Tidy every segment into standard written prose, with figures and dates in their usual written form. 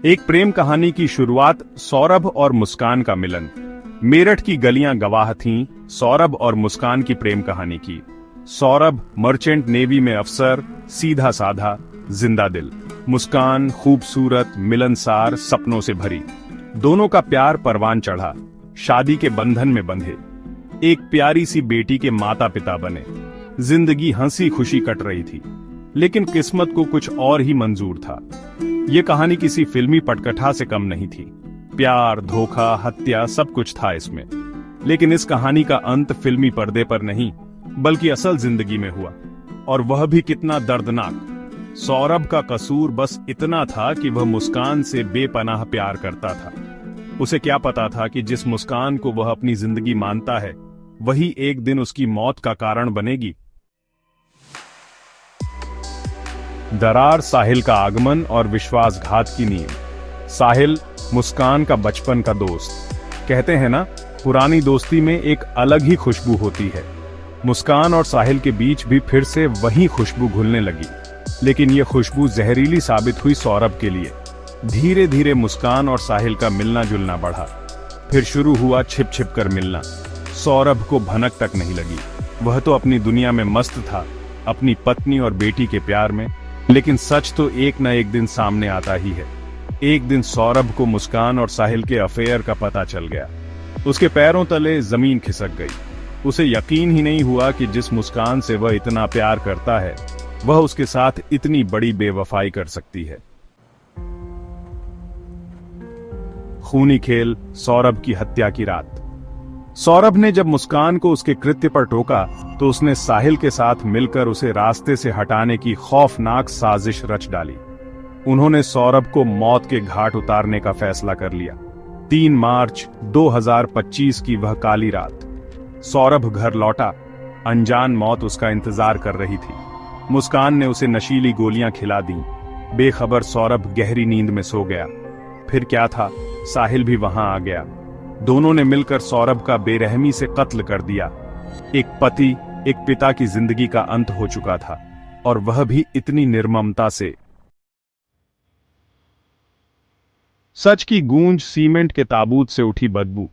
एक प्रेम कहानी की शुरुआत सौरभ और मुस्कान का मिलन। मेरठ की गलियां गवाह थीं सौरभ और मुस्कान की प्रेम कहानी की। सौरभ मर्चेंट नेवी में अफसर, सीधा साधा, जिंदा दिल। मुस्कान खूबसूरत, मिलनसार, सपनों से भरी। दोनों का प्यार परवान चढ़ा, शादी के बंधन में बंधे, एक प्यारी सी बेटी के माता पिता बने। जिंदगी हंसी खुशी कट रही थी, लेकिन किस्मत को कुछ और ही मंजूर था। ये कहानी किसी फिल्मी पटकथा से कम नहीं थी। प्यार, धोखा, हत्या सब कुछ था इसमें। लेकिन इस कहानी का अंत फिल्मी पर्दे पर नहीं, बल्कि असल जिंदगी में हुआ, और वह भी कितना दर्दनाक। सौरभ का कसूर बस इतना था कि वह मुस्कान से बेपनाह प्यार करता था। उसे क्या पता था कि जिस मुस्कान को वह अपनी जिंदगी मानता है, वही एक दिन उसकी मौत का कारण बनेगी। दरार साहिल का आगमन और विश्वासघात की नींव। साहिल मुस्कान का बचपन का दोस्त। कहते हैं ना, पुरानी दोस्ती में एक अलग ही खुशबू होती है। मुस्कान और साहिल के बीच भी फिर से वही खुशबू घुलने लगी, लेकिन यह खुशबू जहरीली साबित हुई सौरभ के लिए। धीरे धीरे मुस्कान और साहिल का मिलना जुलना बढ़ा। फिर शुरू हुआ छिप छिप कर मिलना। सौरभ को भनक तक नहीं लगी। वह तो अपनी दुनिया में मस्त था, अपनी पत्नी और बेटी के प्यार में। लेकिन सच तो एक न एक दिन सामने आता ही है। एक दिन सौरभ को मुस्कान और साहिल के अफेयर का पता चल गया। उसके पैरों तले जमीन खिसक गई। उसे यकीन ही नहीं हुआ कि जिस मुस्कान से वह इतना प्यार करता है, वह उसके साथ इतनी बड़ी बेवफाई कर सकती है। खूनी खेल, सौरभ की हत्या की रात। सौरभ ने जब मुस्कान को उसके कृत्य पर टोका, तो उसने साहिल के साथ मिलकर उसे रास्ते से हटाने की खौफनाक साजिश रच डाली। उन्होंने सौरभ को मौत के घाट उतारने का फैसला कर लिया। 3 मार्च 2025 की वह काली रात। सौरभ घर लौटा। अनजान मौत उसका इंतजार कर रही थी। मुस्कान ने उसे नशीली गोलियां खिला दी। बेखबर सौरभ गहरी नींद में सो गया। फिर क्या था, साहिल भी वहां आ गया। दोनों ने मिलकर सौरभ का बेरहमी से कत्ल कर दिया। एक पति, एक पिता की जिंदगी का अंत हो चुका था, और वह भी इतनी निर्ममता से। सच की गूंज, सीमेंट के ताबूत से उठी बदबू।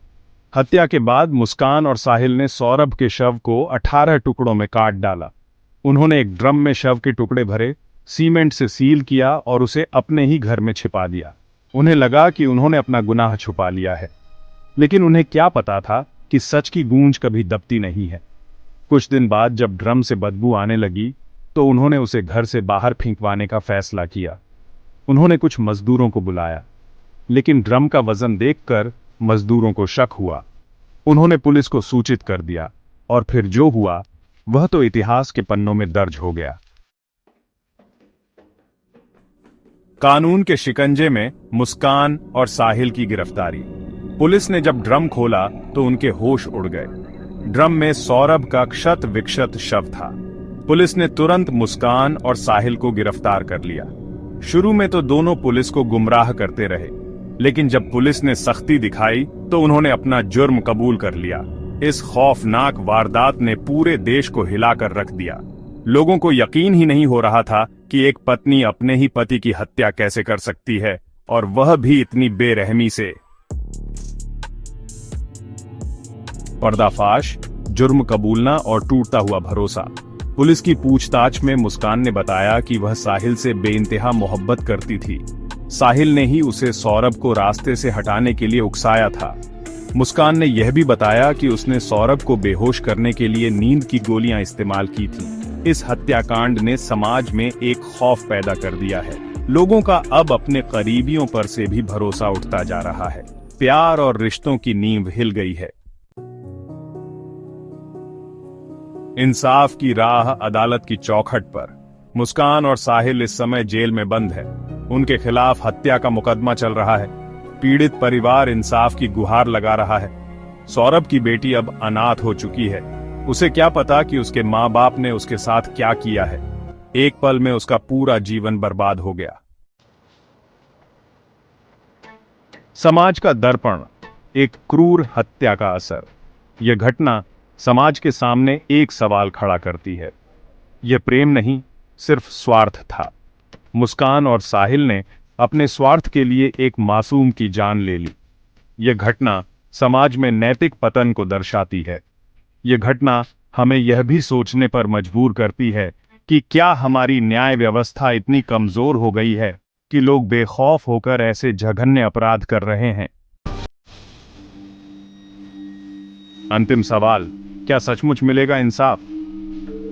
हत्या के बाद मुस्कान और साहिल ने सौरभ के शव को 18 टुकड़ों में काट डाला। उन्होंने एक ड्रम में शव के टुकड़े भरे, सीमेंट से सील किया और उसे अपने ही घर में छिपा दिया। उन्हें लगा कि उन्होंने अपना गुनाह छुपा लिया है, लेकिन उन्हें क्या पता था कि सच की गूंज कभी दबती नहीं है। कुछ दिन बाद जब ड्रम से बदबू आने लगी, तो उन्होंने उसे घर से बाहर फेंकवाने का फैसला किया। उन्होंने कुछ मजदूरों को बुलाया, लेकिन ड्रम का वजन देखकर मजदूरों को शक हुआ। उन्होंने पुलिस को सूचित कर दिया, और फिर जो हुआ वह तो इतिहास के पन्नों में दर्ज हो गया। कानून के शिकंजे में मुस्कान और साहिल की गिरफ्तारी। पुलिस ने जब ड्रम खोला तो उनके होश उड़ गए। ड्रम में सौरभ का क्षत विक्षत शव था। पुलिस ने तुरंत मुस्कान और साहिल को गिरफ्तार कर लिया। शुरू में तो दोनों पुलिस को गुमराह करते रहे, लेकिन जब पुलिस ने सख्ती दिखाई तो उन्होंने अपना जुर्म कबूल कर लिया। इस खौफनाक वारदात ने पूरे देश को हिलाकर रख दिया। लोगों को यकीन ही नहीं हो रहा था कि एक पत्नी अपने ही पति की हत्या कैसे कर सकती है, और वह भी इतनी बेरहमी से। पर्दाफाश, जुर्म कबूलना और टूटता हुआ भरोसा। पुलिस की पूछताछ में मुस्कान ने बताया कि वह साहिल से बेइंतहा मोहब्बत करती थी। साहिल ने ही उसे सौरभ को रास्ते से हटाने के लिए उकसाया था। मुस्कान ने यह भी बताया कि उसने सौरभ को बेहोश करने के लिए नींद की गोलियां इस्तेमाल की थीं। इस हत्याकांड ने समाज में एक खौफ पैदा कर दिया है। लोगों का अब अपने करीबियों पर से भी भरोसा उठता जा रहा है। प्यार और रिश्तों की नींव हिल गई है। इंसाफ की राह अदालत की चौखट पर। मुस्कान और साहिल इस समय जेल में बंद है। उनके खिलाफ हत्या का मुकदमा चल रहा है। पीड़ित परिवार इंसाफ की गुहार लगा रहा है। सौरभ की बेटी अब अनाथ हो चुकी है। उसे क्या पता कि उसके माँ बाप ने उसके साथ क्या किया है। एक पल में उसका पूरा जीवन बर्बाद हो गया। समाज का दर्पण, एक क्रूर हत्या का असर। यह घटना समाज के सामने एक सवाल खड़ा करती है। यह प्रेम नहीं, सिर्फ स्वार्थ था। मुस्कान और साहिल ने अपने स्वार्थ के लिए एक मासूम की जान ले ली। यह घटना समाज में नैतिक पतन को दर्शाती है। यह घटना हमें यह भी सोचने पर मजबूर करती है कि क्या हमारी न्याय व्यवस्था इतनी कमजोर हो गई है कि लोग बेखौफ होकर ऐसे जघन्य अपराध कर रहे हैं। अंतिम सवाल, क्या सचमुच मिलेगा इंसाफ?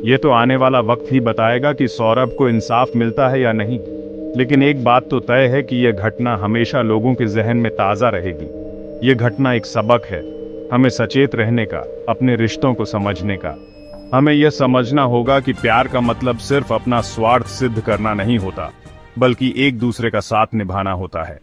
यह तो आने वाला वक्त ही बताएगा कि सौरभ को इंसाफ मिलता है या नहीं। लेकिन एक बात तो तय है कि यह घटना हमेशा लोगों के जहन में ताजा रहेगी। यह घटना एक सबक है, हमें सचेत रहने का, अपने रिश्तों को समझने का। हमें यह समझना होगा कि प्यार का मतलब सिर्फ अपना स्वार्थ सिद्ध करना नहीं होता, बल्कि एक दूसरे का साथ निभाना होता है।